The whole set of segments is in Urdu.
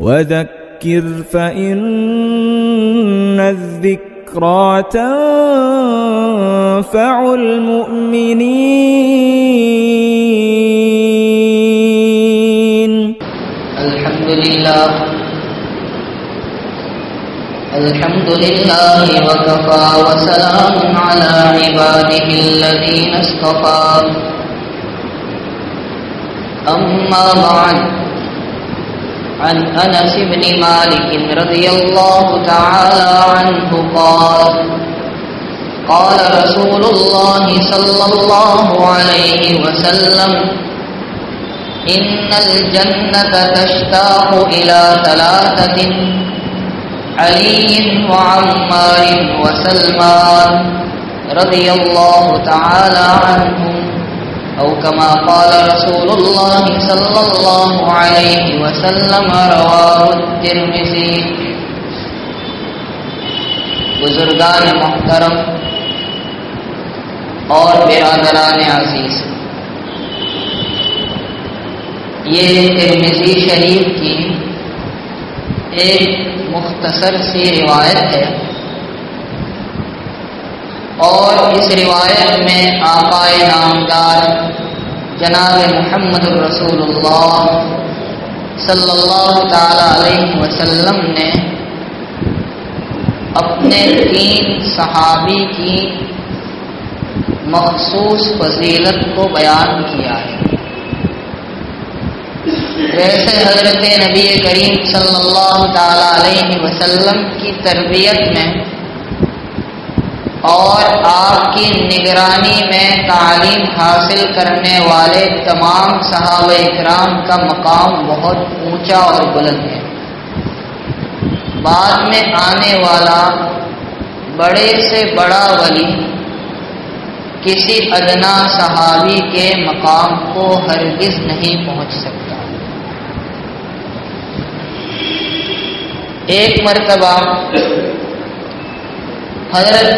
وذكر فإن الذكرى تنفع المؤمنين. الحمد لله وكفى وسلام على عباده الذين اصطفى. أما بعد، عن أنس بن مالك رضي الله تعالى عنه قال: قال رسول الله صلى الله عليه وسلم: إن الجنة تشتاق إلى ثلاثة: علي وعمار وسلمان رضي الله تعالى عنهم، أو كما قال رسول الله صلى الله عليه وسلم. رواه الترمذی. بزرگان محترم اور برادران عزیز، یہ ترمذی شریف کی ایک مختصر سی روایت ہے، اور اس روایت میں آقا نامدار جناب محمد الرسول اللہ صلی اللہ تعالی علیہ وسلم نے اپنے 3 صحابی کی مخصوص فضیلت کو بیان کیا ہے۔ ویسے حضرت نبی کریم صلی اللہ تعالی علیہ وسلم کی تربیت میں اور آپ کی نگرانی میں تعلیم حاصل کرنے والے تمام صحابہ اکرام کا مقام بہت اونچا اور بلند ہے۔ بعد میں آنے والا بڑے سے بڑا ولی کسی ادنا صحابی کے مقام کو ہرگز نہیں پہنچ سکتا۔ ایک مرتبہ حضرت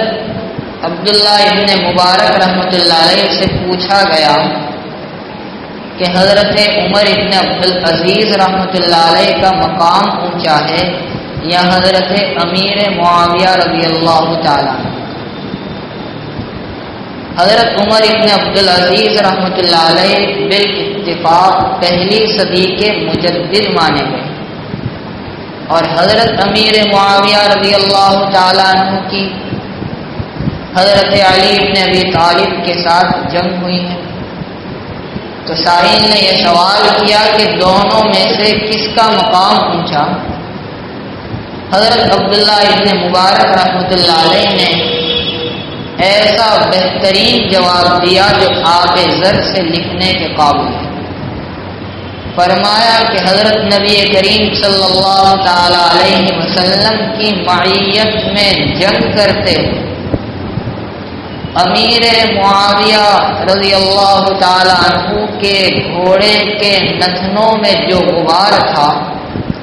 عبداللہ ابن مبارک رحمۃ اللہ علیہ سے پوچھا گیا کہ حضرت عمر ابن عبدالعزیز رحمۃ اللہ علیہ کا مقام اونچا ہے یا حضرت امیر معاویہ رضی اللہ تعالیٰ؟ حضرت عمر ابن عبدالعزیز رحمۃ اللہ علیہ بالاتفاق پہلی صدی کے مجدد مانے گئے، اور حضرت امیر معاویہ رضی اللہ تعالیٰ عنہ کی حضرت علی بن ابی طالب کے ساتھ جنگ ہوئی ہے۔ تو سائل نے یہ سوال کیا کہ دونوں میں سے کس کا مقام اونچا؟ حضرت عبداللہ ابن مبارک رحمۃ اللہ علیہ نے ایسا بہترین جواب دیا جو آب زر سے لکھنے کے قابل ہے۔ فرمایا کہ حضرت نبی کریم صلی اللہ تعالی علیہ وسلم کی معیت میں جنگ کرتے امیر معاویہ رضی اللہ تعالی عنہ کے گھوڑے کے نتنوں میں جو غبار تھا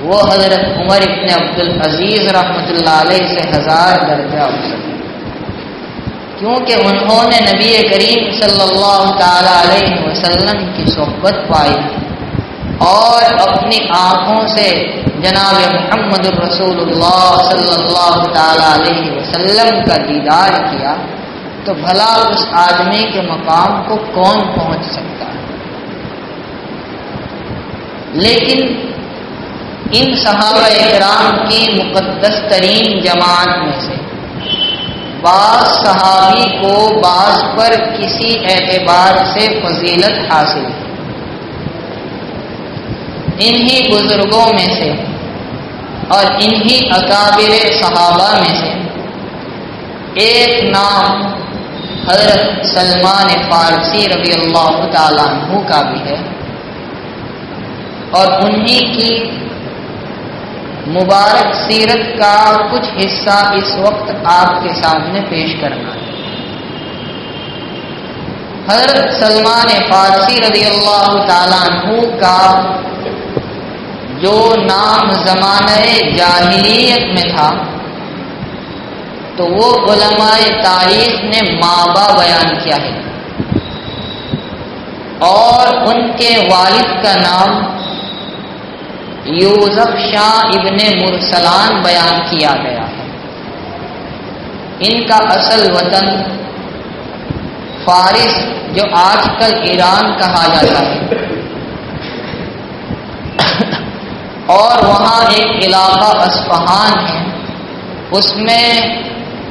وہ حضرت عمر ابن عبدالعزیز رحمۃ اللہ علیہ سے 1000 درجہ افضل، کیونکہ انہوں نے نبی کریم صلی اللہ تعالی علیہ وسلم کی صحبت پائی اور اپنی آنکھوں سے جناب محمد الرسول اللہ صلی اللہ تعالی علیہ وسلم کا دیدار کیا، تو بھلا اس آدمی کے مقام کو کون پہنچ سکتا ہے؟ لیکن ان صحابہ اکرام کی مقدس ترین جماعت میں سے بعض صحابی کو بعض پر کسی اعتبار سے فضیلت حاصل ہے۔ انہی بزرگوں میں سے اور انہی اکابر صحابہ میں سے ایک نام حضرت سلمان فارسی رضی اللہ تعالیٰ عنہ کا بھی ہے، اور انہی کی مبارک سیرت کا کچھ حصہ اس وقت آپ کے سامنے پیش کرنا ہے۔ حضرت سلمان فارسی رضی اللہ تعالیٰ عنہ کا جو نام زمانہ جاہلیت میں تھا تو وہ علماء تاریخ نے مابا بیان کیا ہے، اور ان کے والد کا نام یوسف شاہ ابن مرسلان بیان کیا گیا ہے۔ ان کا اصل وطن فارس، جو آج کل ایران کہا جاتا ہے، اور وہاں ایک علاقہ اصفہان ہے، اس میں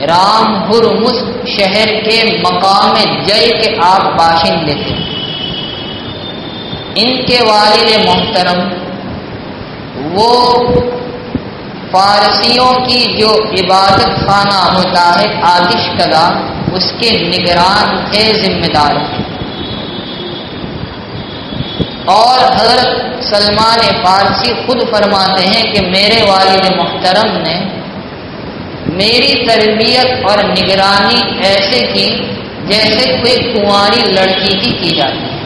رام ہرمز شہر کے مقام جے کے آپ باشندے تھے۔ ان کے والد محترم وہ فارسیوں کی جو عبادت خانہ ہوتا ہے آتش کدہ، اس کے نگران تھے، ذمہ دار تھے۔ اور حضرت سلمان فارسی خود فرماتے ہیں کہ میرے والد محترم نے میری تربیت اور نگرانی ایسے کی جیسے کوئی کنواری لڑکی کی جاتی ہے۔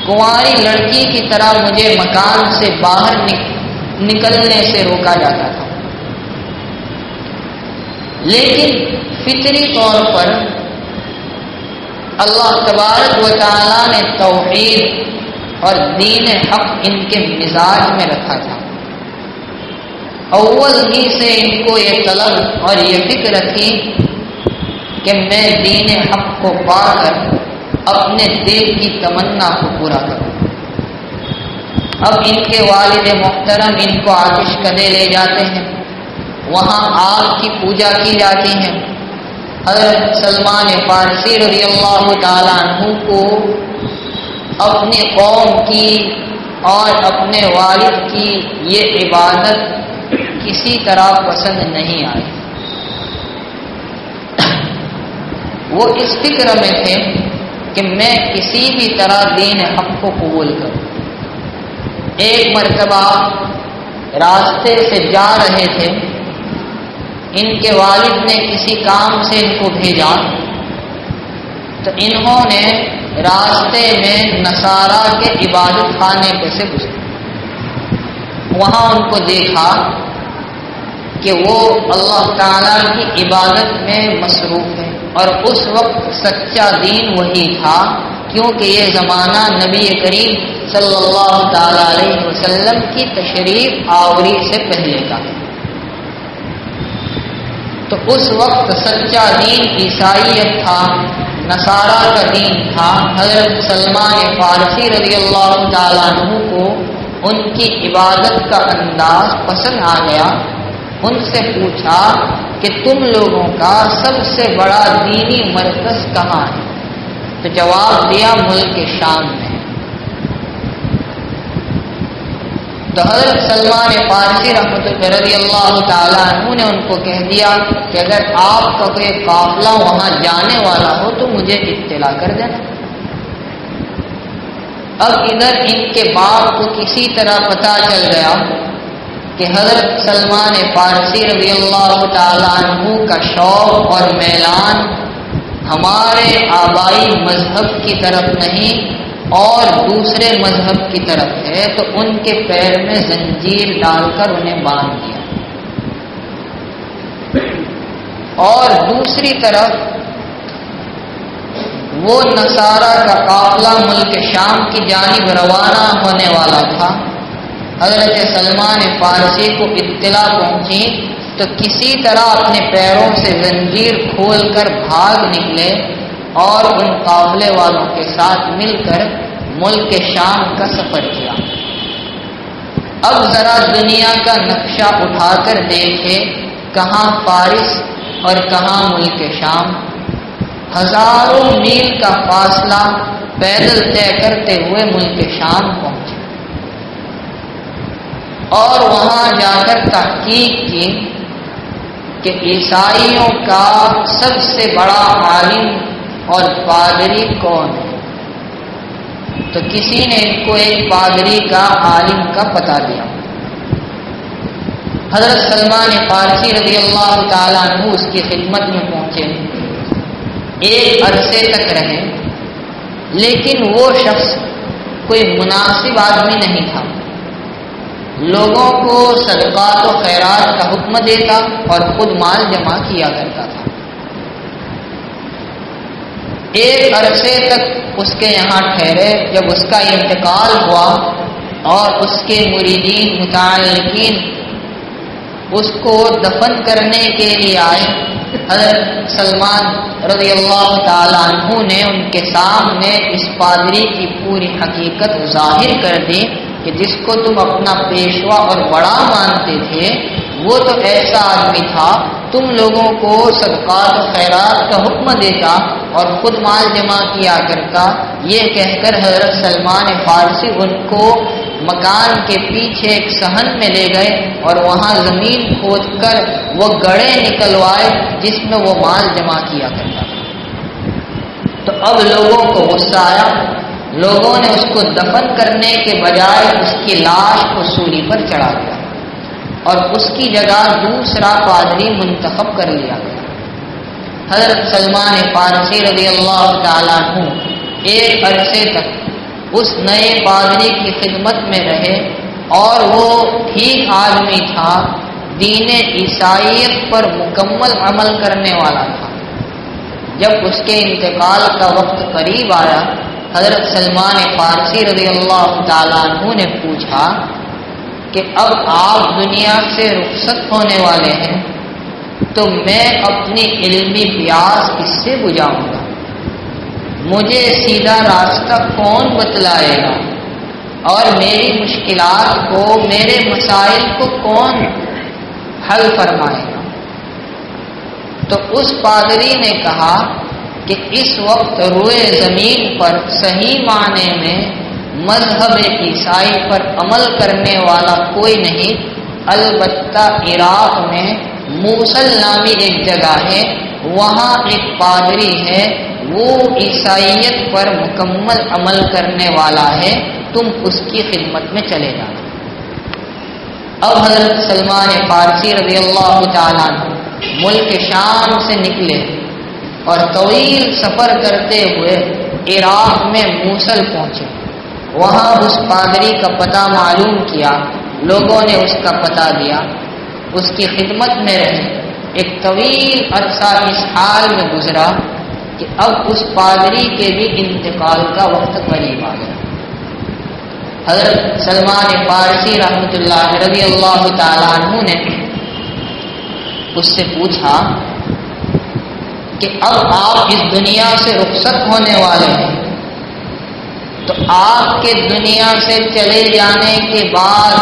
کنواری لڑکی کی طرح مجھے مکان سے باہر نکلنے سے روکا جاتا تھا، لیکن فطری طور پر اللہ تبارک و تعالیٰ نے توحید اور دین حق ان کے مزاج میں رکھا تھا۔ اول ہی سے ان کو یہ طلب اور یہ فکر تھی کہ میں دین حق کو پا کر اپنے دل کی تمنا کو پورا کروں۔ اب ان کے والد محترم ان کو آتش کدے لے جاتے ہیں، وہاں آگ کی پوجا کی جاتی ہے۔ حضرت سلمان فارسی رضی اللہ تعالیٰ عنہ کو اپنے قوم کی اور اپنے والد کی یہ عبادت کسی طرح پسند نہیں آئی۔ وہ اس فکر میں تھے کہ میں کسی بھی طرح دین حق کو قبول کروں۔ ایک مرتبہ راستے سے جا رہے تھے، ان کے والد نے کسی کام سے ان کو بھیجا، تو انہوں نے راستے میں نصارہ کے عبادت خانے پہ سے گزرے، وہاں ان کو دیکھا کہ وہ اللہ تعالیٰ کی عبادت میں مصروف ہے، اور اس وقت سچا دین وہی تھا، کیونکہ یہ زمانہ نبی کریم صلی اللہ تعالیٰ علیہ وسلم کی تشریف آوری سے پہلے کا ہے۔ تو اس وقت سچا دین عیسائیت تھا، نصارہ کا دین تھا۔ حضرت سلمان فارسی رضی اللہ تعالیٰ عنہ کو ان کی عبادت کا انداز پسند آ گیا۔ ان سے پوچھا کہ تم لوگوں کا سب سے بڑا دینی مرکز کہاں ہے؟ تو جواب دیا ملک شام میں۔ تو حضرت سلمان فارسی رحمۃ اللہ رضی اللہ تعالیٰ عنہ نے ان کو کہہ دیا کہ اگر آپ کا کوئی قافلہ وہاں جانے والا ہو تو مجھے اطلاع کر دینا۔ اب ادھر ان کے باپ کو کسی طرح پتہ چل گیا کہ حضرت سلمان فارسی رضی اللہ تعالیٰ عنہ کا شوق اور میلان ہمارے آبائی مذہب کی طرف نہیں اور دوسرے مذہب کی طرف ہے، تو ان کے پیر میں زنجیر ڈال کر انہیں باندھ دیا۔ اور دوسری طرف وہ نصارہ کا قافلہ ملک شام کی جانب روانہ ہونے والا تھا۔ حضرت سلمان فارسی کو اطلاع پہنچی تو کسی طرح اپنے پیروں سے زنجیر کھول کر بھاگ نکلے اور ان قافلے والوں کے ساتھ مل کر ملک شام کا سفر کیا۔ اب ذرا دنیا کا نقشہ اٹھا کر دیکھے، کہاں فارس اور کہاں ملک شام۔ ہزاروں میل کا فاصلہ پیدل طے کرتے ہوئے ملک شام پہنچے اور وہاں جا کر تحقیق کی کہ عیسائیوں کا سب سے بڑا عالم اور پادری کون ہے۔ تو کسی نے ان کو ایک پادری کا عالم کا پتہ دیا۔ حضرت سلمان فارسی رضی اللہ تعالیٰ عنہ اس کی خدمت میں پہنچے، ایک عرصے تک رہے، لیکن وہ شخص کوئی مناسب آدمی نہیں تھا۔ لوگوں کو صدقات و خیرات کا حکم دیتا اور خود مال جمع کیا کرتا تھا۔ ایک عرصے تک اس کے یہاں ٹھہرے، جب اس کا انتقال ہوا اور اس کے مریدین متعلقین اس کو دفن کرنے کے لیے آئے، حضرت سلمان رضی اللہ تعالیٰ عنہ نے ان کے سامنے اس پادری کی پوری حقیقت ظاہر کر دی کہ جس کو تم اپنا پیشوا اور بڑا مانتے تھے وہ تو ایسا آدمی تھا، تم لوگوں کو صدقات و خیرات کا حکم دیتا اور خود مال جمع کیا کرتا۔ یہ کہہ کر حضرت سلمان فارسی ان کو مکان کے پیچھے ایک صحن میں لے گئے اور وہاں زمین کھود کر وہ گڑھے نکلوائے جس میں وہ مال جمع کیا کرتا تھا۔ تو اب لوگوں کو غصہ آیا، لوگوں نے اس کو دفن کرنے کے بجائے اس کی لاش کو سولی پر چڑھا دیا اور اس کی جگہ دوسرا پادری منتخب کر لیا گیا۔ حضرت سلمان فارسی رضی اللہ تعالیٰ عنہ ایک عرصے تک اس نئے پادری کی خدمت میں رہے اور وہ ٹھیک آدمی تھا، دین عیسائیت پر مکمل عمل کرنے والا تھا۔ جب اس کے انتقال کا وقت قریب آیا، حضرت سلمان فارسی رضی اللہ تعالیٰ عنہ نے پوچھا کہ اب آپ دنیا سے رخصت ہونے والے ہیں تو میں اپنی علمی پیاس کس سے بجھاؤں گا؟ مجھے سیدھا راستہ کون بتلائے گا اور میری مشکلات کو، میرے مسائل کو کون حل فرمائے گا؟ تو اس پادری نے کہا کہ اس وقت روئے زمین پر صحیح معنی میں مذہب عیسائی پر عمل کرنے والا کوئی نہیں، البتہ عراق میں موصل نامی ایک جگہ ہے، وہاں ایک پادری ہے، وہ عیسائیت پر مکمل عمل کرنے والا ہے، تم اس کی خدمت میں چلے جانا۔ اب حضرت سلمان فارسی رضی اللہ تعالیٰ عنہ ملک شام سے نکلے اور طویل سفر کرتے ہوئے عراق میں موصل پہنچے۔ وہاں اس پادری کا پتہ معلوم کیا، لوگوں نے اس کا پتہ دیا، اس کی خدمت میں رہے۔ ایک طویل عرصہ اس حال میں گزرا کہ اب اس پادری کے بھی انتقال کا وقت قریب آ گیا۔ حضرت سلمان فارسی رحمۃ اللہ رضی اللہ تعالیٰ عنہ نے اس سے پوچھا کہ اب آپ اس دنیا سے رخصت ہونے والے ہیں، تو آپ کے دنیا سے چلے جانے کے بعد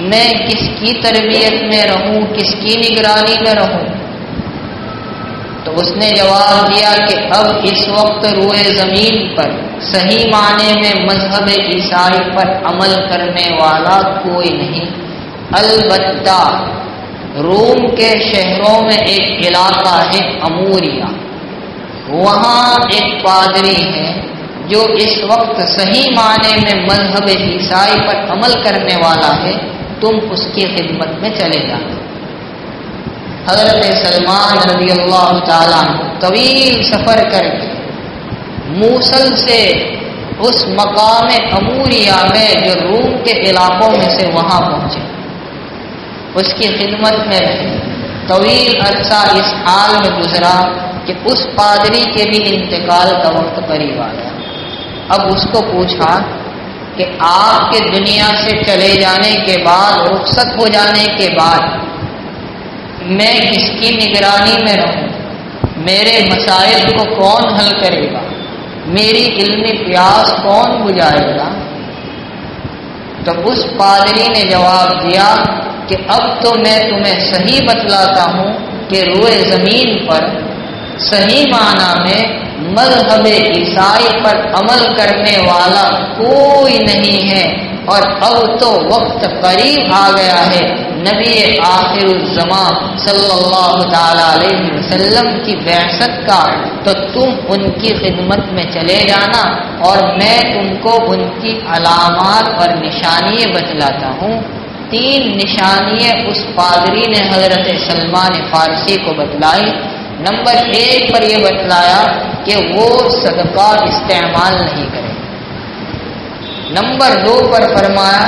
میں کس کی تربیت میں رہوں، کس کی نگرانی میں رہوں؟ تو اس نے جواب دیا کہ اب اس وقت روئے زمین پر صحیح معنی میں مذہب عیسائی پر عمل کرنے والا کوئی نہیں، البتہ روم کے شہروں میں ایک علاقہ ہے اموریا، وہاں ایک پادری ہے جو اس وقت صحیح معنی میں مذہب عیسائی پر عمل کرنے والا ہے، تم اس کی خدمت میں چلے جانا۔ حضرت سلمان رضی اللہ تعالیٰ طویل سفر کر کے موصل سے اس مقام اموریا میں جو روم کے علاقوں میں سے وہاں پہنچے، اس کی خدمت میں رہے۔ طویل عرصہ اس حال میں گزرا کہ اس پادری کے بھی انتقال کا وقت قریب آ گیا۔ اب اس کو پوچھا کہ آپ کے دنیا سے چلے جانے کے بعد، رخصت ہو جانے کے بعد میں کس کی نگرانی میں رہوں، میرے مسائل کو کون حل کرے گا، میری علمی پیاس کون بجھائے گا؟ تو اس پادری نے جواب دیا کہ اب تو میں تمہیں صحیح بتلاتا ہوں کہ روئے زمین پر صحیح معنی میں مذہب عیسائی پر عمل کرنے والا کوئی نہیں ہے، اور اب تو وقت قریب آ گیا ہے نبی آخر الزمان صلی اللہ تعالی علیہ وسلم کی بعثت کا، تو تم ان کی خدمت میں چلے جانا اور میں تم کو ان کی علامات اور نشانیاں بتلاتا ہوں۔ 3 نشانیاں اس پادری نے حضرت سلمان فارسی کو بتلائی۔ نمبر 1 پر یہ بتلایا کہ وہ صدقہ استعمال نہیں کرے۔ نمبر 2 پر فرمایا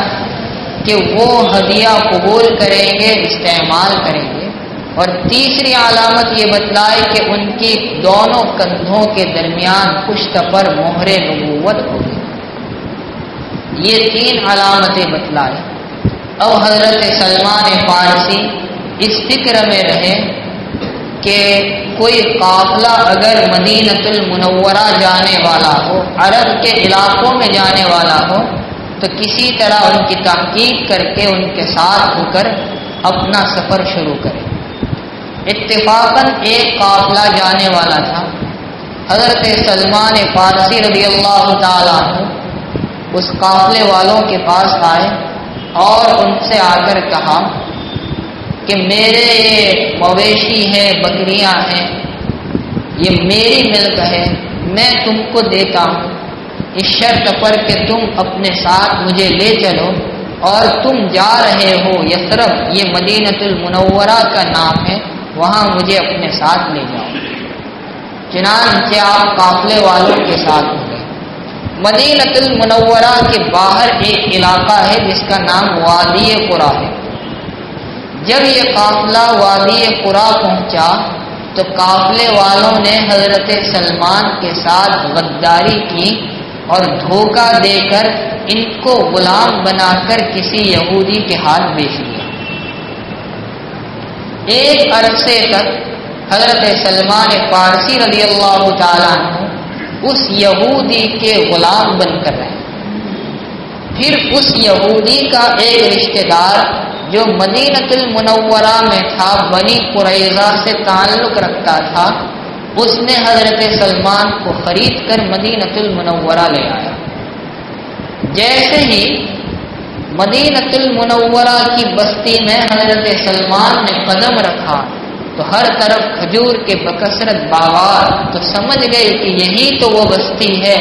کہ وہ ہدیہ قبول کریں گے، استعمال کریں گے، اور تیسری علامت یہ بتلائی کہ ان کی دونوں کندھوں کے درمیان پشت پر مہر نبوت ہوگی۔ یہ 3 علامتیں بتلائیں۔ اب حضرت سلمان فارسی اس فکر میں رہے کہ کوئی قافلہ اگر مدینۃ المنورہ جانے والا ہو، عرب کے علاقوں میں جانے والا ہو، تو کسی طرح ان کی تحقیق کر کے ان کے ساتھ ہو کر اپنا سفر شروع کرے۔ اتفاقاً ایک قافلہ جانے والا تھا۔ حضرت سلمان فارسی رضی اللہ تعالیٰ عنہ اس قافلے والوں کے پاس آئے اور ان سے آ کر کہا کہ میرے یہ مویشی ہیں، بکریاں ہیں، یہ میری ملک ہے، میں تم کو دیتا ہوں اس شرط پر کہ تم اپنے ساتھ مجھے لے چلو، اور تم جا رہے ہو یثرب، یہ مدینۃ المنورہ کا نام ہے، وہاں مجھے اپنے ساتھ لے جاؤ۔ چنانچہ آپ قافلے والوں کے ساتھ ہو گئے۔ مدینۃ المنورہ کے باہر ایک علاقہ ہے جس کا نام وادی قرا ہے۔ جب یہ قافلہ وادی قرا پہنچا تو قافلے والوں نے حضرت سلمان کے ساتھ غداری کی اور دھوکہ دے کر ان کو غلام بنا کر کسی یہودی کے ہاتھ بیچ دیا۔ ایک عرصے تک حضرت سلمان فارسی رضی اللہ تعالیٰ عنہ اس یہودی کے غلام بن کر رہے۔ پھر اس یہودی کا ایک رشتہ دار جو مدینۃ المنورہ میں تھا، بنی قریظہ سے تعلق رکھتا تھا، اس نے حضرت سلمان کو خرید کر مدینۃ المنورہ لے آیا۔ جیسے ہی مدینۃ المنورہ کی بستی میں حضرت سلمان نے قدم رکھا تو ہر طرف کھجور کے بکثرت باغات، تو سمجھ گئے کہ یہی تو وہ بستی ہے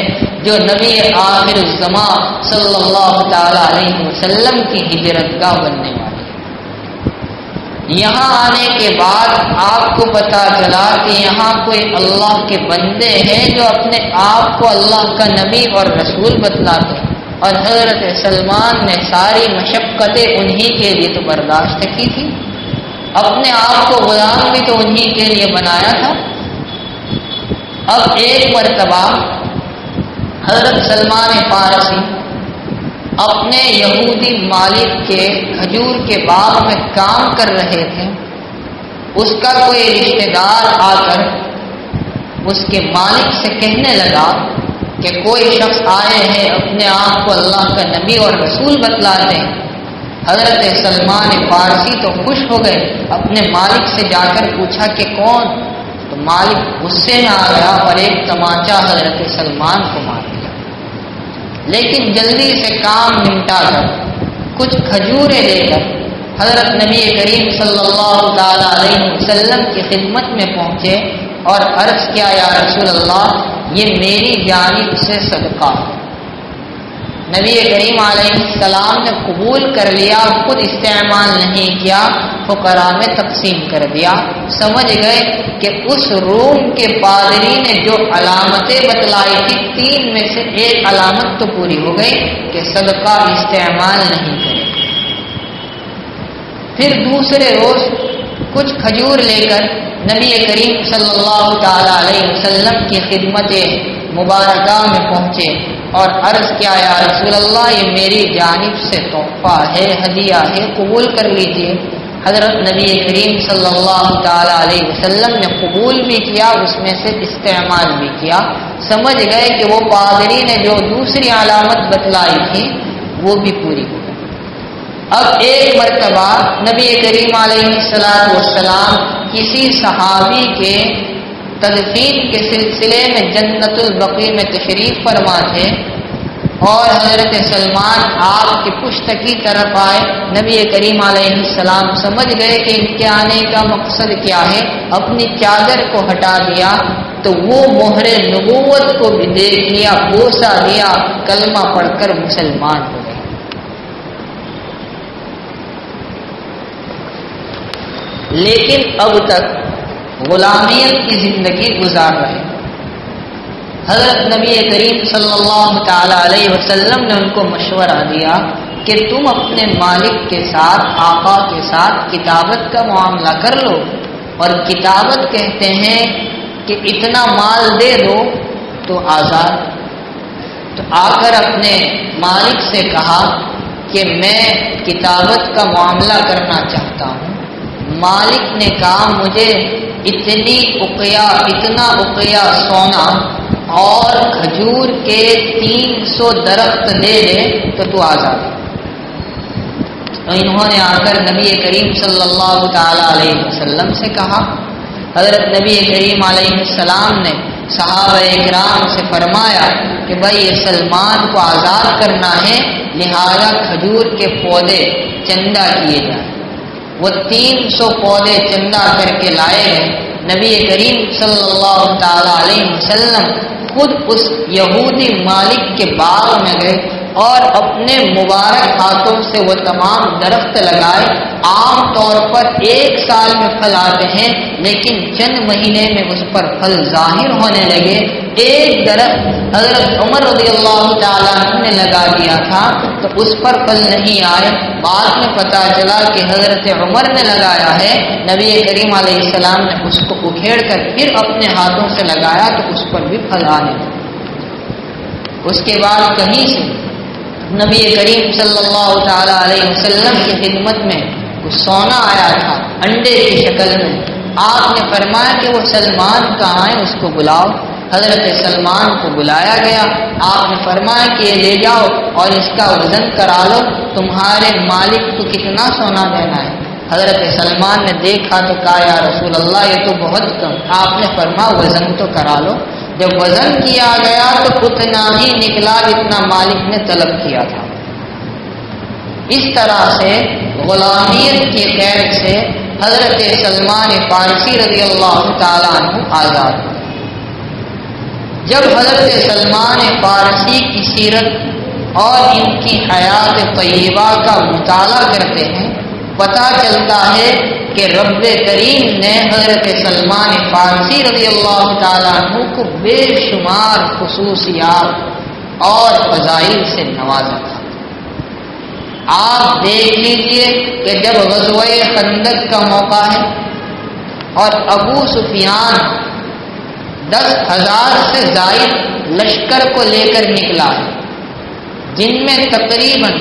جو نبی آخر الزماں صلی اللہ تعالی علیہ وسلم کی ہجرت گاہ بننے والی ہے۔ یہاں آنے کے بعد آپ کو پتا چلا کہ یہاں کوئی اللہ کے بندے ہیں جو اپنے آپ کو اللہ کا نبی اور رسول بتلاتے ہیں، اور حضرت سلمان نے ساری مشقتیں انہی کے لیے تو برداشت کی تھی، اپنے آپ کو غلام بھی تو انہی کے لیے بنایا تھا۔ اب ایک مرتبہ حضرت سلمان فارسی اپنے یہودی مالک کے کھجور کے باغ میں کام کر رہے تھے۔ اس کا کوئی رشتہ دار آ کر اس کے مالک سے کہنے لگا کہ کوئی شخص آئے ہیں، اپنے آپ کو اللہ کا نبی اور رسول بتلاتے ہیں۔ حضرت سلمان فارسی تو خوش ہو گئے، اپنے مالک سے جا کر پوچھا کہ کون؟ تو مالک غصے میں آ گیا اور ایک تمانچہ حضرت سلمان کو مار دیا۔ لیکن جلدی سے کام نمٹا کر کچھ کھجوریں لے کر حضرت نبی کریم صلی اللہ تعالی علیہ وسلم کی خدمت میں پہنچے اور عرض کیا، یا رسول اللہ، یہ میری جانب سے صدقہ ہے۔ نبی کریم علیہ السلام نے قبول کر لیا، خود استعمال نہیں کیا، فقراء میں تقسیم کر دیا۔ سمجھ گئے کہ اس روم کے پادری نے جو علامتیں بتلائی تھی، 3 میں سے ایک علامت تو پوری ہو گئی کہ صدقہ استعمال نہیں کرے۔ پھر دوسرے روز کچھ کھجور لے کر نبی کریم صلی اللہ تعالی علیہ وسلم کی خدمت مبارکہ میں پہنچے اور عرض کیا، یا رسول اللہ، یہ میری جانب سے تحفہ ہے، ہدیہ ہے، قبول کر لیجئے۔ حضرت نبی کریم صلی اللہ تعالی علیہ وسلم نے قبول بھی کیا، اس میں سے استعمال بھی کیا۔ سمجھ گئے کہ وہ پادری نے جو دوسری علامت بتلائی تھی وہ بھی پوری ہو گئی۔ اب ایک مرتبہ نبی کریم علیہ السلام کسی صحابی کے تدفین کے سلسلے میں جنت البقیع میں تشریف فرما تھے اور حضرت سلمان آپ کی پشت کی طرف آئے۔ نبی کریم علیہ السلام سمجھ گئے کہ ان کے آنے کا مقصد کیا ہے، اپنی چادر کو ہٹا دیا تو وہ مہر نبوت کو بھی دیکھ لیا، بوسہ دیا، کلمہ پڑھ کر مسلمان ہو گئے۔ لیکن اب تک غلامیت کی زندگی گزار رہے۔ حضرت نبی کریم صلی اللہ تعالی علیہ وسلم نے ان کو مشورہ دیا کہ تم اپنے مالک کے ساتھ، آقا کے ساتھ کتابت کا معاملہ کر لو، اور کتابت کہتے ہیں کہ اتنا مال دے دو تو آزاد۔ تو آ کر اپنے مالک سے کہا کہ میں کتابت کا معاملہ کرنا چاہتا ہوں۔ مالک نے کہا مجھے اتنا اقیا سونا اور کھجور کے 300 درخت دے دے تو تو آزاد ہے۔ تو انہوں نے آ کر نبی کریم صلی اللہ تعالی علیہ وسلم سے کہا۔ حضرت نبی کریم علیہ السلام نے صحابہ اکرام سے فرمایا کہ بھائی یہ سلمان کو آزاد کرنا ہے، لہذا کھجور کے پودے چندہ کیے جائیں۔ وہ 300 پودے چندہ کر کے لائے گئے۔ نبی کریم صلی اللہ تعالی علیہ وسلم خود اس یہودی مالک کے باغ میں گئے اور اپنے مبارک ہاتھوں سے وہ تمام درخت لگائے۔ عام طور پر 1 سال میں پھل آتے ہیں، لیکن چند مہینے میں اس پر پھل ظاہر ہونے لگے۔ ایک درخت حضرت عمر رضی اللہ تعالیٰ عنہ نے لگا دیا تھا تو اس پر پھل نہیں آئے۔ بعد میں پتا چلا کہ حضرت عمر نے لگایا ہے، نبی کریم علیہ السلام نے اس کو اکھیڑ کر پھر اپنے ہاتھوں سے لگایا تو اس پر بھی پھل آنے لگے۔ اس کے بعد کہیں سے نبی کریم صلی اللہ تعالی علیہ وسلم کی خدمت میں کچھ سونا آیا تھا انڈے کی شکل میں۔ آپ نے فرمایا کہ وہ سلمان کہاں ہے، اس کو بلاؤ۔ حضرت سلمان کو بلایا گیا۔ آپ نے فرمایا کہ یہ لے جاؤ اور اس کا وزن کرا لو، تمہارے مالک کو کتنا سونا دینا ہے۔ حضرت سلمان نے دیکھا تو کہا یا رسول اللہ یہ تو بہت کم۔ آپ نے فرمایا وزن تو کرا لو۔ جب وزن کیا گیا تو اتنا ہی نکلا جتنا مالک نے طلب کیا تھا۔ اس طرح سے غلامیت کی قید سے حضرت سلمان فارسی رضی اللہ تعالیٰ عنہ آزاد ہوئے۔ جب حضرت سلمان فارسی کی سیرت اور ان کی حیات طیبہ کا مطالعہ کرتے ہیں، پتہ چلتا ہے کہ رب کریم نے حضرت سلمان فارسی رضی اللہ تعالیٰ عنہ کو بے شمار خصوصیات اور فضائل سے نوازا تھا۔ آپ دیکھ لیجئے کہ جب غزوہ خندق کا موقع ہے اور ابو سفیان 10,000 سے زائد لشکر کو لے کر نکلا ہے، جن میں تقریباً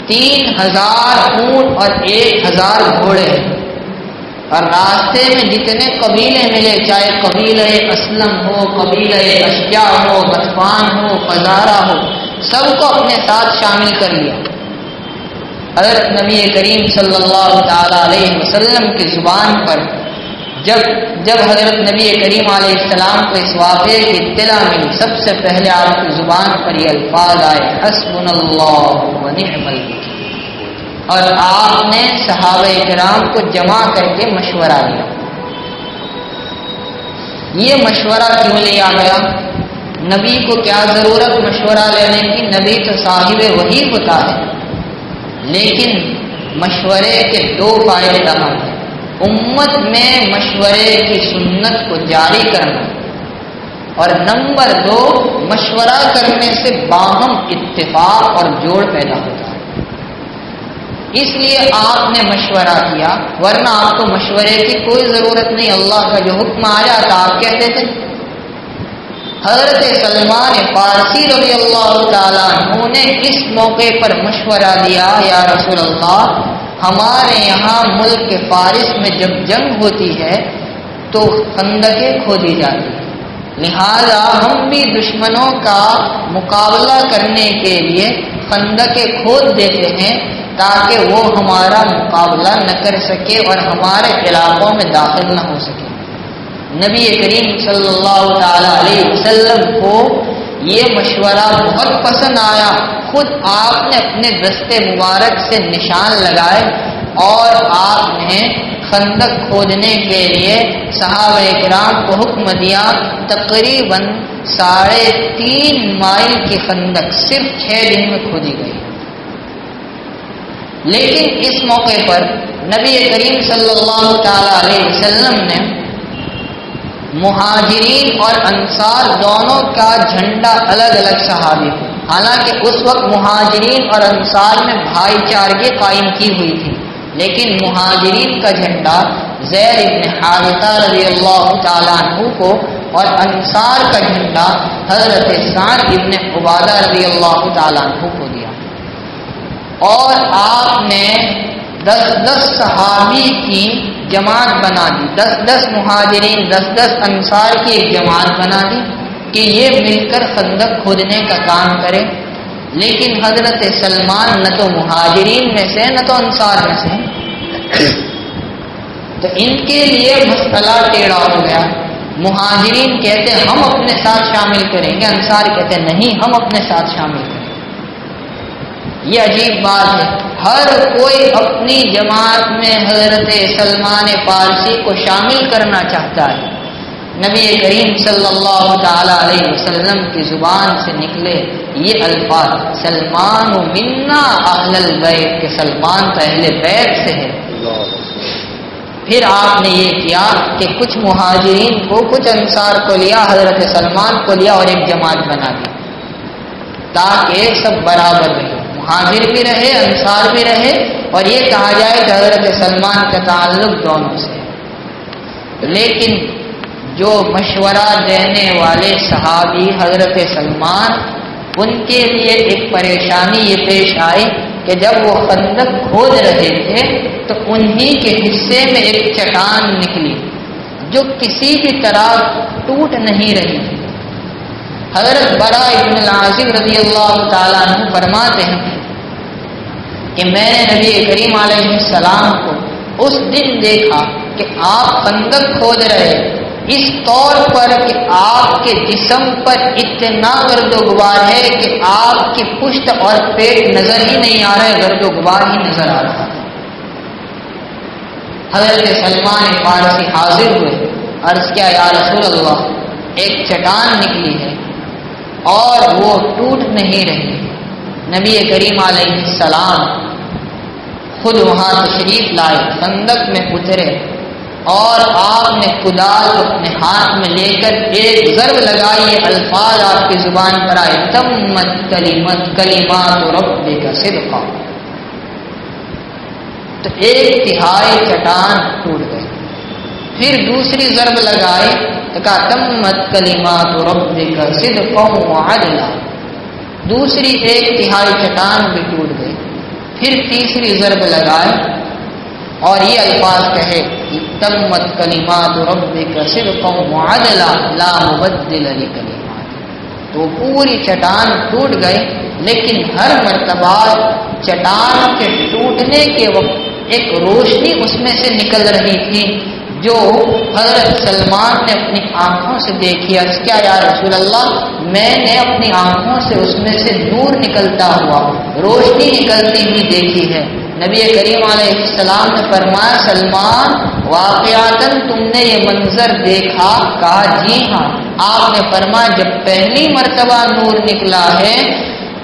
3,000 اونٹ اور 1,000 گھوڑے ہیں، اور راستے میں جتنے قبیلے ملے، چاہے قبیلہ اسلم ہو، قبیلہ اشجع ہو، غطفان ہو، فزارہ ہو، سب کو اپنے ساتھ شامل کر لیا۔ حضرت نبی کریم صلی اللہ تعالی علیہ وسلم کی زبان پر جب حضرت نبی کریم علیہ السلام کو اس واقعے کی اطلاع ملی، سب سے پہلے آپ کی زبان پر یہ الفاظ آئے حسبنا اللہ و نعم الوکیل، اور آپ نے صحابہ کرام کو جمع کر کے مشورہ دیا۔ یہ مشورہ کیوں لیا گیا؟ نبی کو کیا ضرورت مشورہ لینے کی؟ نبی تو صاحب وحی ہوتا ہے، لیکن مشورے کے 2 فائدے اہم ہیں۔ امت میں مشورے کی سنت کو جاری کرنا، اور نمبر 2 مشورہ کرنے سے باہم اتفاق اور جوڑ پیدا ہوتا ہے۔ اس لیے آپ نے مشورہ کیا، ورنہ آپ کو مشورے کی کوئی ضرورت نہیں، اللہ کا جو حکم آ جاتا آپ کہتے تھے۔ حضرت سلمان فارسی رضی اللہ تعالیٰ عنہ نے اس موقع پر مشورہ دیا یا رسول اللہ، ہمارے یہاں ملک فارس میں جب جنگ ہوتی ہے تو خندقیں کھودی جاتی ہیں، لہذا ہم بھی دشمنوں کا مقابلہ کرنے کے لیے خندقیں کھود دیتے ہیں تاکہ وہ ہمارا مقابلہ نہ کر سکے اور ہمارے علاقوں میں داخل نہ ہو سکے۔ نبی کریم صلی اللہ تعالی علیہ وسلم کو یہ مشورہ بہت پسند آیا۔ خود آپ نے اپنے دستے مبارک سے نشان لگائے اور آپ نے خندق کھودنے کے لیے صحابہ کرام کو حکم دیا۔ تقریباً 3.5 مائل کی خندق صرف 6 دن میں کھودی گئی۔ لیکن اس موقع پر نبی کریم صلی اللہ تعالی علیہ وسلم نے مہاجرین اور انصار دونوں کا جھنڈا الگ الگ صحابی کو، حالانکہ اس وقت مہاجرین اور انصار میں بھائی چارگی قائم کی ہوئی تھی، لیکن مہاجرین کا جھنڈا زید بن حارثہ رضی اللہ تعالیٰ عنہ کو اور انصار کا جھنڈا حضرت سعد ابن عبادہ رضی اللہ تعالیٰ عنہ کو دیا، اور آپ نے 10 صحابی کی جماعت بنا دی، 10 مہاجرین 10 انصار کی ایک جماعت بنا دی کہ یہ مل کر خندق کھودنے کا کام کرے۔ لیکن حضرت سلمان نہ تو مہاجرین میں سے نہ تو انصار میں سے، تو ان کے لیے مسئلہ ٹیڑھا ہو گیا۔ مہاجرین کہتے ہیں ہم اپنے ساتھ شامل کریں گے، انصار کہتے ہیں نہیں ہم اپنے ساتھ شامل کریں گے۔ یہ عجیب بات ہے، ہر کوئی اپنی جماعت میں حضرت سلمان فارسی کو شامل کرنا چاہتا ہے۔ نبی کریم صلی اللہ تعالی علیہ وسلم کی زبان سے نکلے یہ الفاظ، سلمان منا اہل البیت، کہ سلمان تو اہل بیت سے ہے۔ پھر آپ نے یہ کیا کہ کچھ مہاجرین کو کچھ انصار کو لیا، حضرت سلمان کو لیا اور ایک جماعت بنا دی تاکہ سب برابر رہے، مہاجر بھی رہے انصار بھی رہے، اور یہ کہا جائے کہ حضرت سلمان کا تعلق دونوں سے۔ لیکن جو مشورہ دینے والے صحابی حضرت سلمان، ان کے لیے ایک پریشانی یہ پیش آئی کہ جب وہ خندق کھود رہے تھے تو انہی کے حصے میں ایک چٹان نکلی جو کسی بھی طرح ٹوٹ نہیں رہی تھی۔ حضرت براء ابن العازب رضی اللہ تعالیٰ عنہ فرماتے ہیں کہ میں نے نبی کریم علیہ السلام کو اس دن دیکھا کہ آپ خندق کھود رہے اس طور پر کہ آپ کے جسم پر اتنا گرد و غبار ہے کہ آپ کی پشت اور پیٹ نظر ہی نہیں آ رہے، گرد و غبار ہی نظر آ رہا ہے۔ حضرت سلمان فارسی حاضر ہوئے، عرض کیا یا رسول اللہ ایک چٹان نکلی ہے اور وہ ٹوٹ نہیں رہی۔ نبی کریم علیہ السلام خود وہاں تشریف لائے، خندق میں اترے، اور آپ نے کدال اپنے ہاتھ میں لے کر ایک ضرب لگائی، یہ الفاظ آپ کی زبان پر آئے، تمت کلمات ربک صدقا، تو 1/3 چٹان ٹوٹ گئی۔ پھر دوسری ضرب لگائے تو کہا تمت کلمات ربک صدقا وعدلا، دوسری 1/3 چٹان بھی ٹوٹ گئی۔ پھر تیسری ضرب لگائے اور یہ الفاظ کہے تمت کلمات ربک صدقا وعدلا لا مبدل لکلمات، تو پوری چٹان ٹوٹ گئی۔ لیکن ہر مرتبہ چٹان کے ٹوٹنے کے وقت ایک روشنی اس میں سے نکل رہی تھی جو حضرت سلمان نے اپنی آنکھوں سے دیکھی۔ عرض کیا یا رسول اللہ میں نے اپنی آنکھوں سے اس میں سے نور نکلتا ہوا، روشنی نکلتی ہوئی دیکھی ہے۔ نبی کریم علیہ السلام نے فرمایا سلمان واقعاتاً تم نے یہ منظر دیکھا؟ کہا جی ہاں۔ آپ نے فرمایا جب پہلی مرتبہ نور نکلا ہے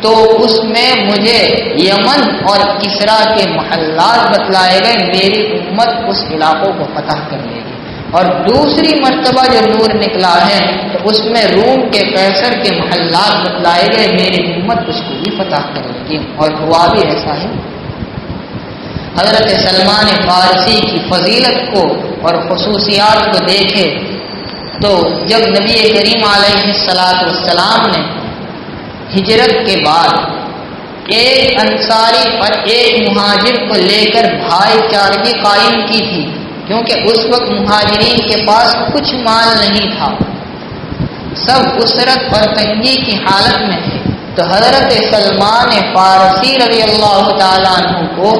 تو اس میں مجھے یمن اور کسرا کے محلات بتلائے گئے، میری امت اس علاقوں کو فتح کر لے گی، اور دوسری مرتبہ جو نور نکلا ہے تو اس میں روم کے قیصر کے محلات بتلائے گئے، میری امت اس کو بھی فتح کر لے گی، اور ہوا بھی ایسا ہے۔ حضرت سلمان فارسی کی فضیلت کو اور خصوصیات کو دیکھے تو جب نبی کریم علیہ السلام نے ہجرت کے بعد ایک انصاری اور ایک مہاجر کو لے کر بھائی چارگی قائم کی تھی، کیونکہ اس وقت مہاجرین کے پاس کچھ مال نہیں تھا، سب اسرت اور تنگی کی حالت میں تھے، تو حضرت سلمان فارسی رضی اللہ تعالیٰ عنہ کو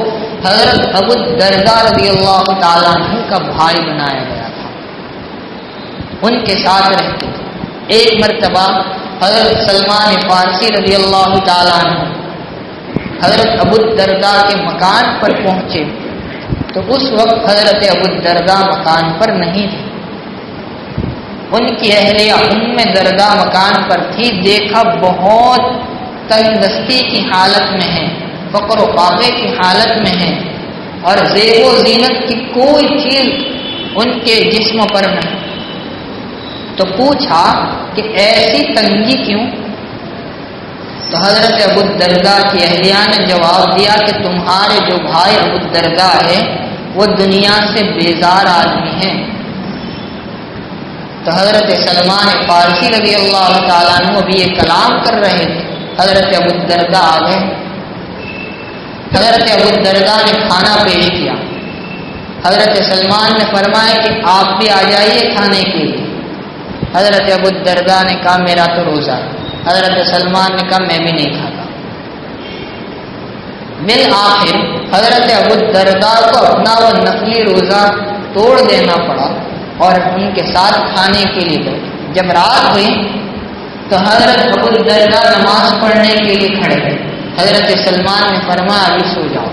حضرت ابو الدرداء رضی اللہ تعالیٰ عنہ کا بھائی بنایا گیا تھا، ان کے ساتھ رہتے تھے۔ ایک مرتبہ حضرت سلمان فارسی رضی اللہ تعالیٰ عنہ حضرت ابو الدرداء کے مکان پر پہنچے تو اس وقت حضرت ابو الدرداء مکان پر نہیں تھے، ان کی اہلیہ ام درداء مکان پر تھی۔ دیکھا بہت تنگ دستی کی حالت میں ہے، فقر و فاقے کی حالت میں ہے، اور زیب و زینت کی کوئی چیز ان کے جسم پر نہیں، تو پوچھا کہ ایسی تنگی کیوں؟ تو حضرت ابو الدرداء کی اہلیہ نے جواب دیا کہ تمہارے جو بھائی ابو الدرداء ہے وہ دنیا سے بیزار آدمی ہیں، تو حضرت سلمان فارسی رضی اللہ تعالیٰ عنہ ابھی یہ کلام کر رہے تھے، حضرت ابو الدرداء آ گئے۔ حضرت ابو الدرداء نے کھانا پیش کیا، حضرت سلمان نے فرمایا کہ آپ بھی آ جائیے کھانے کے لیے۔ حضرت ابو الدرداء نے کہا میرا تو روزہ ہے، حضرت سلمان نے کہا میں بھی نہیں کھاتا۔ بالآخر حضرت ابو الدرداء کو اپنا وہ نفلی روزہ توڑ دینا پڑا اور ان کے ساتھ کھانے کے لیے گئے۔ جب رات ہوئی تو حضرت ابو الدرداء نماز پڑھنے کے لیے کھڑے ہوئے۔ حضرت سلمان نے فرمایا ابھی سو جاؤ۔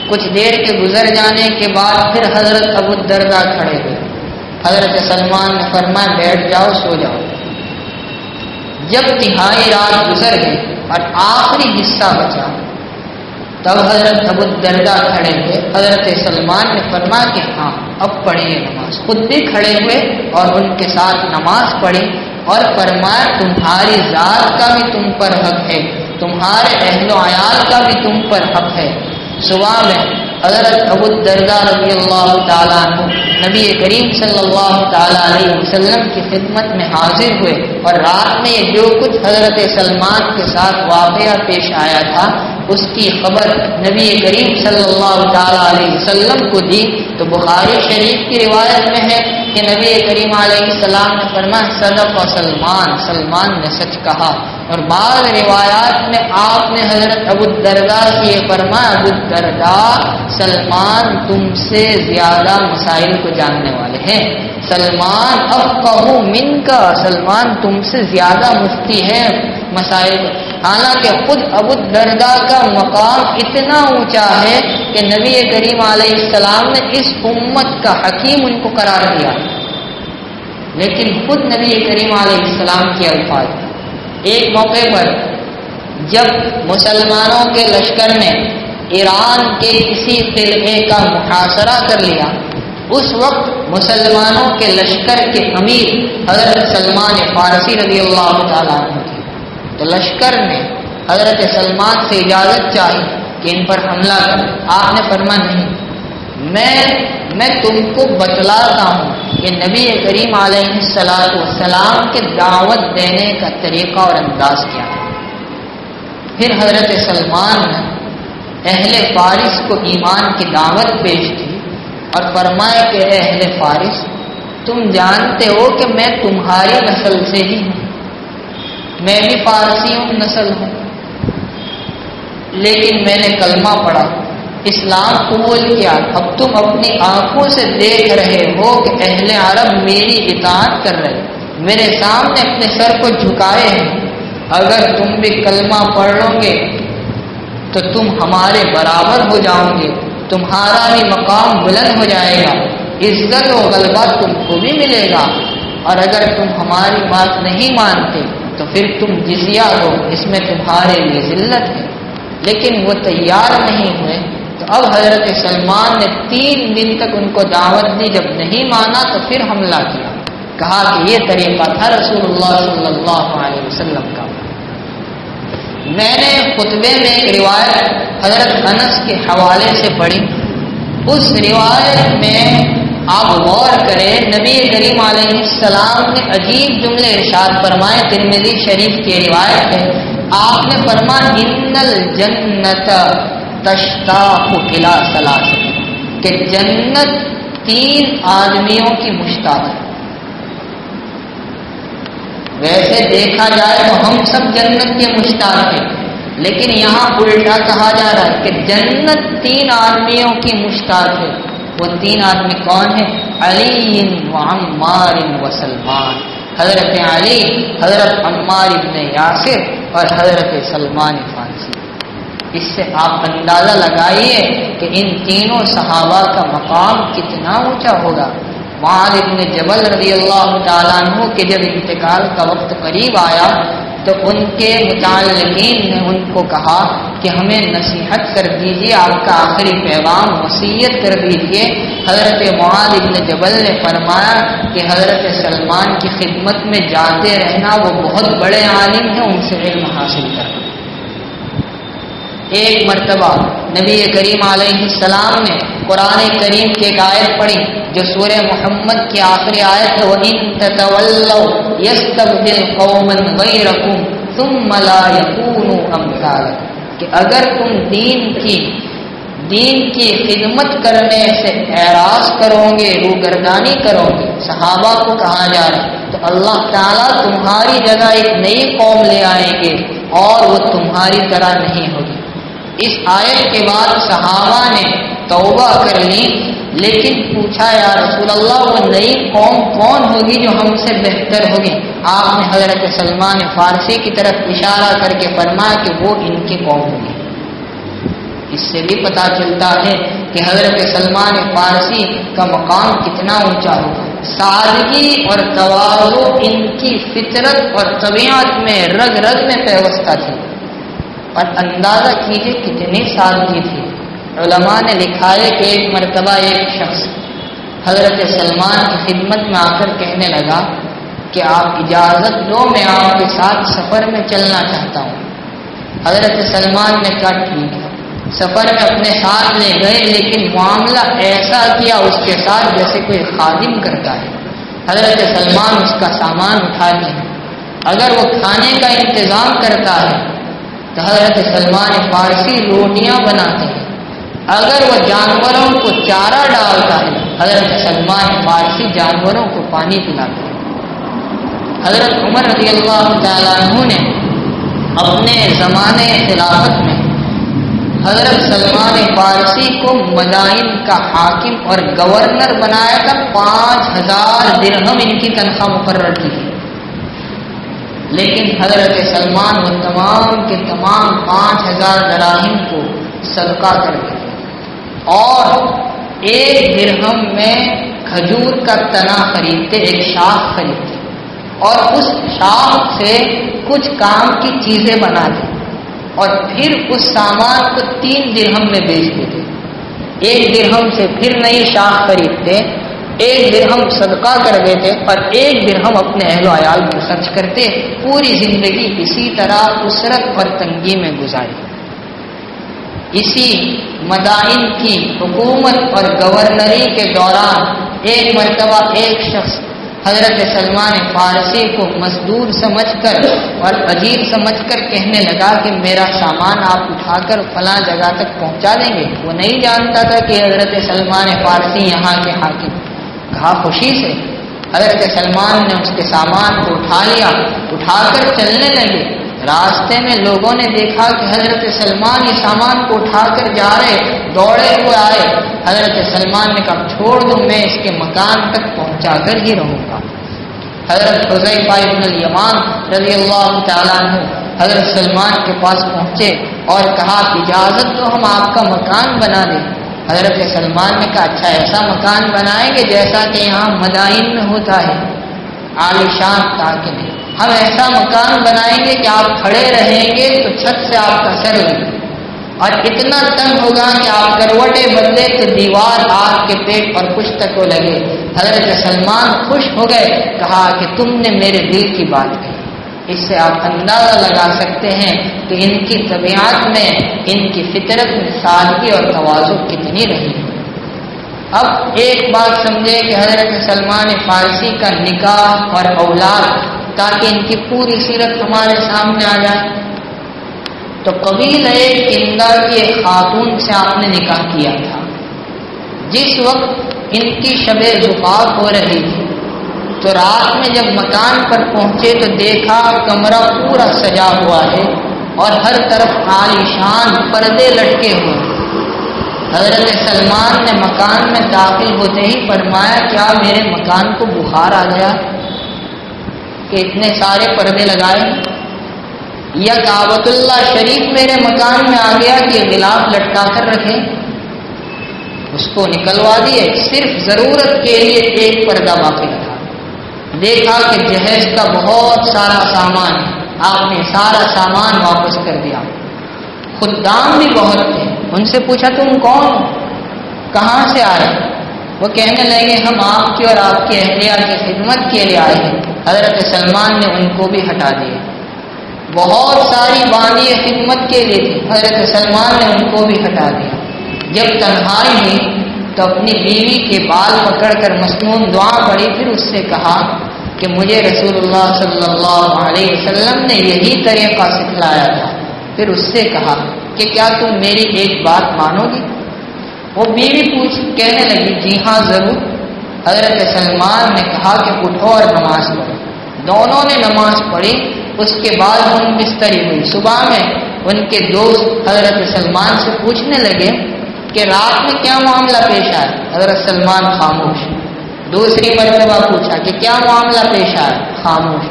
کچھ دیر کے گزر جانے کے بعد پھر حضرت ابو الدرداء کھڑے ہوئے۔ حضرت سلمان نے فرمایا بیٹھ جاؤ، سو جاؤ۔ جب تہائی رات گزر گئی اور آخری حصہ بچا تب حضرت ابو الدرداء کھڑے ہوئے۔ حضرت سلمان نے فرمایا کہ ہاں اب پڑھیے نماز۔ خود بھی کھڑے ہوئے اور ان کے ساتھ نماز پڑھی اور فرمایا تمہاری ذات کا بھی تم پر حق ہے، تمہارے اہل و عیال کا بھی تم پر حق ہے۔ صبح میں حضرت ابو الدرداء رضی اللہ تعالیٰ عنہ نبی کریم صلی اللہ تعالیٰ علیہ وسلم کی خدمت میں حاضر ہوئے اور رات میں یہ جو کچھ حضرت سلمان کے ساتھ واقعہ پیش آیا تھا اس کی خبر نبی کریم صلی اللہ تعالیٰ علیہ وسلم کو دی۔ تو بخاری شریف کی روایت میں ہے کہ نبی کریم علیہ السلام نے فرمایا صدق سلمان، سلمان نے سچ کہا۔ اور بعض روایات میں آپ نے حضرت ابو الدرداء سے یہ فرمایا ابو الدرداء سلمان تم سے زیادہ مسائل کو جاننے والے ہیں، سلمان افقہ منک، سلمان تم سے زیادہ مفتی ہے مسائل۔ حالانکہ خود ابو الدرداء کا مقام اتنا اونچا ہے کہ نبی کریم علیہ السلام نے اس امت کا حکیم ان کو قرار دیا، لیکن خود نبی کریم علیہ السلام کے الفاظ ایک موقع پر جب مسلمانوں کے لشکر نے ایران کے کسی قلعے کا محاصرہ کر لیا، اس وقت مسلمانوں کے لشکر کے امیر حضرت سلمان فارسی رضی اللہ تعالیٰ عنہ تھے۔ تو لشکر نے حضرت سلمان سے اجازت چاہی کہ ان پر حملہ کرے۔ آپ نے فرمایا نہیں، میں تم کو بتلاتا ہوں کہ نبی کریم علیہ السلام کے دعوت دینے کا طریقہ اور انداز کیا ہے۔ پھر حضرت سلمان نے اہل فارس کو ایمان کی دعوت پیش کی اور فرمایا کہ اے اہل فارس تم جانتے ہو کہ میں تمہاری نسل سے ہی ہوں، میں بھی فارسی ہوں نسل ہوں، لیکن میں نے کلمہ پڑھا، اسلام قبول کیا۔ اب تم اپنی آنکھوں سے دیکھ رہے ہو کہ اہل عرب میری اطاعت کر رہے، میرے سامنے اپنے سر کو جھکائے ہیں۔ اگر تم بھی کلمہ پڑھ لو گے تو تم ہمارے برابر ہو جاؤ گے، تمہارا بھی مقام بلند ہو جائے گا، عزت و غلبہ تم کو بھی ملے گا۔ اور اگر تم ہماری بات نہیں مانتے تو پھر تم جزیہ دو، اس میں تمہارے لیے ذلت ہے۔ لیکن وہ تیار نہیں ہوئے۔ تو اب حضرت سلمان نے 3 دن تک ان کو دعوت دی، جب نہیں مانا تو پھر حملہ کیا، کہا کہ یہ طریقہ تھا رسول اللہ صلی اللہ علیہ وسلم کا۔ میں نے خطبے میں ایک روایت حضرت انس کے حوالے سے پڑھی، اس روایت میں آپ غور کریں، نبی کریم علیہ السلام نے عجیب جملے ارشاد فرمائے، ترمذی شریف کی روایت ہے۔ آپ نے فرمایا ان الجنت تشتاق الی ثلاث، کہ جنت 3 آدمیوں کی مشتاق ہے۔ ویسے دیکھا جائے تو ہم سب جنت کے مشتاق ہیں، لیکن یہاں الٹا کہا جا رہا ہے کہ جنت 3 آدمیوں کی مشتاق ہے۔ وہ 3 آدمی کون ہیں؟ علی و عمار و سلمان، حضرت علی، حضرت عمار ابن یاسر اور حضرت سلمان فارسی۔ اس سے آپ اندازہ لگائیے کہ ان تینوں صحابہ کا مقام کتنا اونچا ہوگا۔ معاذ ابن جبل رضی اللہ تعالیٰ عنہ کے جب انتقال کا وقت قریب آیا تو ان کے متعلقین نے ان کو کہا کہ ہمیں نصیحت کر دیجیے، آپ کا آخری پیغام وصیت کر دیجیے۔ حضرت معاذ ابن جبل نے فرمایا کہ حضرت سلمان کی خدمت میں جاتے رہنا، وہ بہت بڑے عالم ہیں، ان سے علم حاصل کرنا۔ ایک مرتبہ نبی کریم علیہ السلام نے قرآن کریم کی ایک آیت پڑھی جو سورہ محمد کی آخری آیت ہے، وَإِن تَتَوَلَّوْا يَسْتَبْدِلْ قَوْمًا غَيْرَكُمْ ثُمَّ لَا يَكُونُوا أَمْثَالَكُمْ، کہ اگر تم دین کی خدمت کرنے سے اعراض کرو گے، روگردانی کرو گے، صحابہ کو کہا جا رہا ہے، تو اللہ تعالیٰ تمہاری جگہ ایک نئی قوم لے آئیں گے اور وہ تمہاری طرح نہیں ہوگی۔ اس آیت کے بعد صحابہ نے توبہ کر لی، لیکن پوچھا یا رسول اللہ وہ نئی قوم کون ہوگی جو ہم سے بہتر ہوگی؟ آپ نے حضرت سلمان فارسی کی طرف اشارہ کر کے فرمایا کہ وہ ان کی قوم ہوگی۔ اس سے بھی پتہ چلتا ہے کہ حضرت سلمان فارسی کا مقام کتنا اونچا ہوگا۔ سادگی اور تواضع ان کی فطرت اور طبیعت میں رگ رگ میں پیوستہ تھی، اور اندازہ کیجیے کتنی سادگی تھی۔ علماء نے لکھا ہے کہ ایک مرتبہ ایک شخص حضرت سلمان کی خدمت میں آ کر کہنے لگا کہ آپ اجازت دو، میں آپ کے ساتھ سفر میں چلنا چاہتا ہوں۔ حضرت سلمان نے کہا ٹھیک ہے، سفر میں اپنے ساتھ لے گئے، لیکن معاملہ ایسا کیا اس کے ساتھ جیسے کوئی خادم کرتا ہے۔ حضرت سلمان اس کا سامان اٹھاتے ہیں، اگر وہ کھانے کا انتظام کرتا ہے تو حضرت سلمان فارسی روٹیاں بناتے ہیں، اگر وہ جانوروں کو چارہ ڈالتا ہے حضرت سلمان فارسی جانوروں کو پانی پلاتے ہیں۔ حضرت عمر رضی اللہ تعالیٰ عنہ نے اپنے زمانے خلافت میں حضرت سلمان فارسی کو مدائن کا حاکم اور گورنر بنایا تھا، 5000 درہم ان کی تنخواہ مقرر کی تھی، لیکن حضرت سلمان وہ تمام کے تمام 5000 دراہم کو صدقہ کر دیتے اور 1 درہم میں کھجور کا تنا خریدتے، ایک شاخ خریدتے اور اس شاخ سے کچھ کام کی چیزیں بناتے اور پھر اس سامان کو 3 درہم میں بیچ دیتے۔ 1 درہم سے پھر نئی شاخ خریدتے، 1 درہم صدقہ کر دیتے اور 1 درہم اپنے اہل و عیال پر خرچ کرتے۔ پوری زندگی اسی طرح اسرت اور تنگی میں گزاری۔ اسی مدائن کی حکومت اور گورنری کے دوران ایک مرتبہ ایک شخص حضرت سلمان فارسی کو مزدور سمجھ کر اور اجیر سمجھ کر کہنے لگا کہ میرا سامان آپ اٹھا کر فلاں جگہ تک پہنچا دیں گے۔ وہ نہیں جانتا تھا کہ حضرت سلمان فارسی یہاں کے حاکم۔ کہا خوشی سے۔ حضرت سلمان نے اس کے سامان کو اٹھا لیا، اٹھا کر چلنے لگے۔ راستے میں لوگوں نے دیکھا کہ حضرت سلمان یہ سامان کو اٹھا کر جا رہے، دوڑے ہوئے آئے۔ حضرت سلمان نے کہا چھوڑ دو، میں اس کے مکان تک پہنچا کر ہی رہوں گا۔ حضرت حذیفہ ابن الیمان رضی اللہ تعالیٰ عنہ حضرت سلمان کے پاس پہنچے اور کہا اجازت تو ہم آپ کا مکان بنا دیں۔ حضرت سلمان نے کہا اچھا ایسا مکان بنائیں گے جیسا کہ یہاں مدائن میں ہوتا ہے، عالیشان تاکہ نہیں، ہم ایسا مکان بنائیں گے کہ آپ کھڑے رہیں گے تو چھت سے آپ کا سر لگے اور اتنا تنگ ہوگا کہ آپ کروٹیں بدلے تو دیوار آپ کے پیٹ اور پشت تک کو لگے۔ حضرت سلمان خوش ہو گئے، کہا کہ تم نے میرے دل کی بات کہی۔ اس سے آپ اندازہ لگا سکتے ہیں کہ ان کی طبیعت میں، ان کی فطرت میں سادگی اور تواضع کتنی رہی ہے۔ اب ایک بات سمجھے کہ حضرت سلمان فارسی کا نکاح اور اولاد، تاکہ ان کی پوری سیرت ہمارے سامنے آ جائے، تو قبیلہ کندہ کی ایک خاتون سے آپ نے نکاح کیا تھا۔ جس وقت ان کی شب زفاف ہو رہی تھی تو رات میں جب مکان پر پہنچے تو دیکھا کمرہ پورا سجا ہوا ہے اور ہر طرف عالیشان پردے لٹکے ہوئے۔ حضرت سلمان نے مکان میں داخل ہوتے ہی فرمایا کیا میرے مکان کو بخار آ گیا کہ اتنے سارے پردے لگائے، یا کعبۃ اللہ شریف میرے مکان میں آ گیا کہ غلاف لٹکا کر رکھے؟ اس کو نکلوا دیے، صرف ضرورت کے لیے ایک پردہ باقی رکھا۔ دیکھا کہ جہیز کا بہت سارا سامان ہے، آپ نے سارا سامان واپس کر دیا۔ خدام بھی بہت تھے، ان سے پوچھا تم کون، کہاں سے آئے؟ وہ کہنے لگے ہم آپ کی اور آپ کی اہلیہ کی خدمت کے لیے آئے ہیں۔ حضرت سلمان نے ان کو بھی ہٹا دیا بہت ساری بانی خدمت کے لیے تھی، حضرت سلمان نے ان کو بھی ہٹا دیا۔ جب تنہائی ہوئی تو اپنی بیوی کے بال پکڑ کر مسنون دعا پڑھی، پھر اس سے کہا کہ مجھے رسول اللہ صلی اللہ علیہ وسلم نے یہی طریقہ سکھلایا تھا۔ پھر اس سے کہا کہ کیا تم میری ایک بات مانو گی؟ وہ بیوی کہنے لگی جی ہاں ضرور۔ حضرت سلمان نے کہا کہ اٹھو اور نماز پڑھو۔ دونوں نے نماز پڑھی، اس کے بعد ہم بستری ہوئی۔ صبح میں ان کے دوست حضرت سلمان سے پوچھنے لگے کہ رات میں کیا معاملہ پیش آیا؟ حضرت سلمان خاموش۔ دوسری مرتبہ پوچھا کہ کیا معاملہ پیش آیا؟ خاموش۔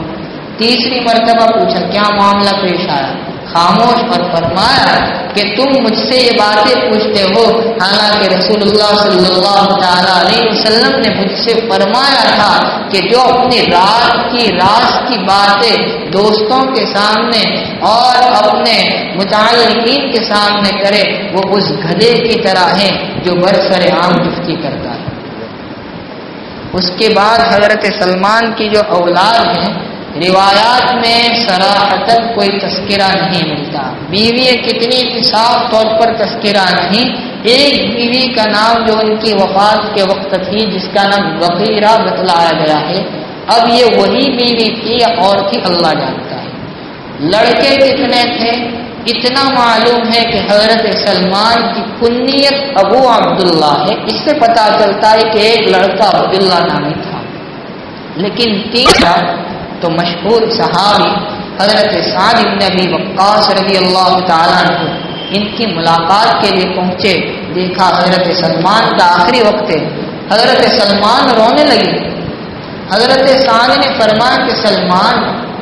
تیسری مرتبہ پوچھا کیا معاملہ پیش آیا؟ خاموش۔ اور فرمایا کہ تم مجھ سے یہ باتیں پوچھتے ہو، حالانکہ رسول اللہ صلی اللہ تعالی علیہ وسلم نے مجھ سے فرمایا تھا کہ جو اپنی رات کی راز کی باتیں دوستوں کے سامنے اور اپنے متعلقین کے سامنے کرے وہ اس گدھے کی طرح ہے جو برسر عام جفتی کرتا ہے۔ اس کے بعد حضرت سلمان کی جو اولاد ہیں، روایات میں صراحتاً کوئی تذکرہ نہیں ملتا۔ بیوی کتنی تھی صاف طور پر تذکرہ نہیں۔ ایک بیوی کا نام جو ان کی وفات کے وقت تھی جس کا نام وغیرہ بتلایا گیا ہے، اب یہ وہی بیوی تھی یا اور تھی اللہ جانتا ہے۔ لڑکے کتنے تھے؟ اتنا معلوم ہے کہ حضرت سلمان کی کنیت ابو عبداللہ ہے، اس سے پتہ چلتا ہے کہ ایک لڑکا عبداللہ نامی تھا، لیکن تیسرا تو مشہور صحابی حضرت سعد بن ابی وقاص رضی اللہ تعالیٰ عنہ ان کی ملاقات کے لیے پہنچے۔ دیکھا حضرت سلمان کا آخری وقت ہے، حضرت سلمان رونے لگے۔ حضرت سعد نے فرمایا کہ سلمان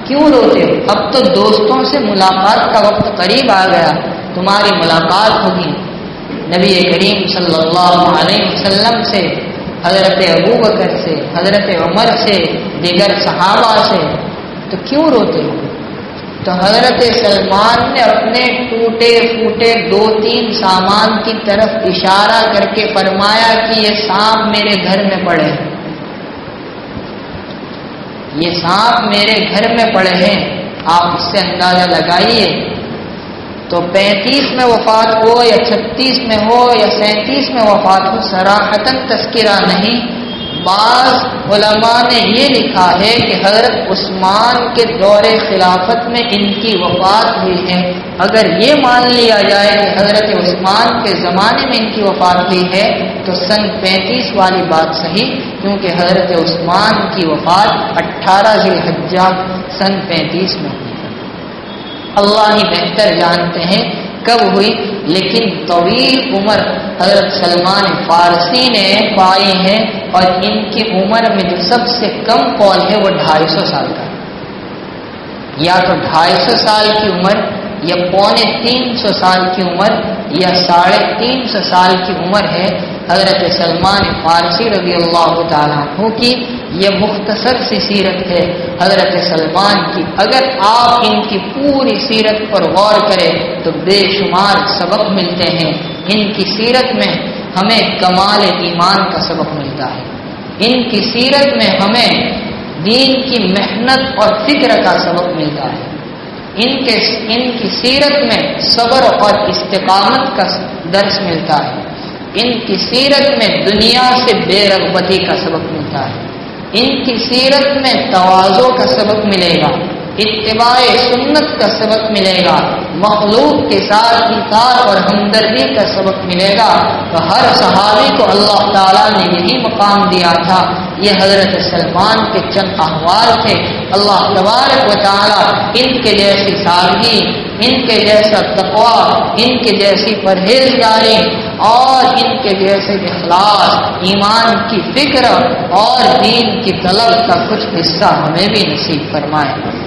کیوں روتے ہو؟ اب تو دوستوں سے ملاقات کا وقت قریب آ گیا، تمہاری ملاقات ہوگی نبی کریم صلی اللہ علیہ وسلم سے، حضرت ابو بکر سے، حضرت عمر سے، دیگر صحابہ سے، تو کیوں روتے ہو؟ تو حضرت سلمان نے اپنے ٹوٹے پھوٹے 2-3 سامان کی طرف اشارہ کر کے فرمایا کہ یہ سانپ میرے گھر میں پڑے ہیں، یہ سانپ میرے گھر میں پڑے ہیں، آپ اس سے اندازہ لگائیے۔ تو 35 میں وفات ہو یا 36 میں ہو یا 37 میں وفات ہو، صراحتاً تذکرہ نہیں۔ بعض علماء نے یہ لکھا ہے کہ حضرت عثمان کے دور خلافت میں ان کی وفات ہوئی ہے۔ اگر یہ مان لیا جائے کہ حضرت عثمان کے زمانے میں ان کی وفات ہوئی ہے تو سن 35 والی بات صحیح، کیونکہ حضرت عثمان کی وفات 18 ذی الحجہ سن 35 میں ہوئی۔ اللہ ہی بہتر جانتے ہیں کب ہوئی، لیکن طویل عمر حضرت سلمان فارسی نے پائی ہے، اور ان کی عمر میں جو سب سے کم قول ہے وہ 250 سال کا ہے، یا تو 250 سال کی عمر یا 250 سال کی عمر یا 350 سال کی عمر ہے حضرت سلمان فارسی رضی اللہ تعالیٰ عنہ کی۔ یہ مختصر سی سیرت ہے حضرت سلمان کی، اگر آپ ان کی پوری سیرت پر غور کریں تو بے شمار سبق ملتے ہیں۔ ان کی سیرت میں ہمیں کمال ایمان کا سبق ملتا ہے، ان کی سیرت میں ہمیں دین کی محنت اور فکر کا سبق ملتا ہے، ان کی سیرت میں صبر اور استقامت کا درس ملتا ہے، ان کی سیرت میں دنیا سے بے رغبتی کا سبق ملتا ہے، ان کی سیرت میں تواضع کا سبق ملے گا، اتباع سنت کا سبق ملے گا، مخلوق کے ساتھ اطاعت اور ہمدردی کا سبق ملے گا۔ تو ہر صحابی کو اللہ تعالیٰ نے یہی مقام دیا تھا۔ یہ حضرت سلمان کے چند احوال تھے، اللہ تبارک و تعالیٰ ان کے جیسی سادگی، ان کے جیسا تقویٰ، ان کے جیسی پرہیزگاری اور ان کے جیسے اخلاص، ایمان کی فکر اور دین کی طلب کا کچھ حصہ ہمیں بھی نصیب فرمائے۔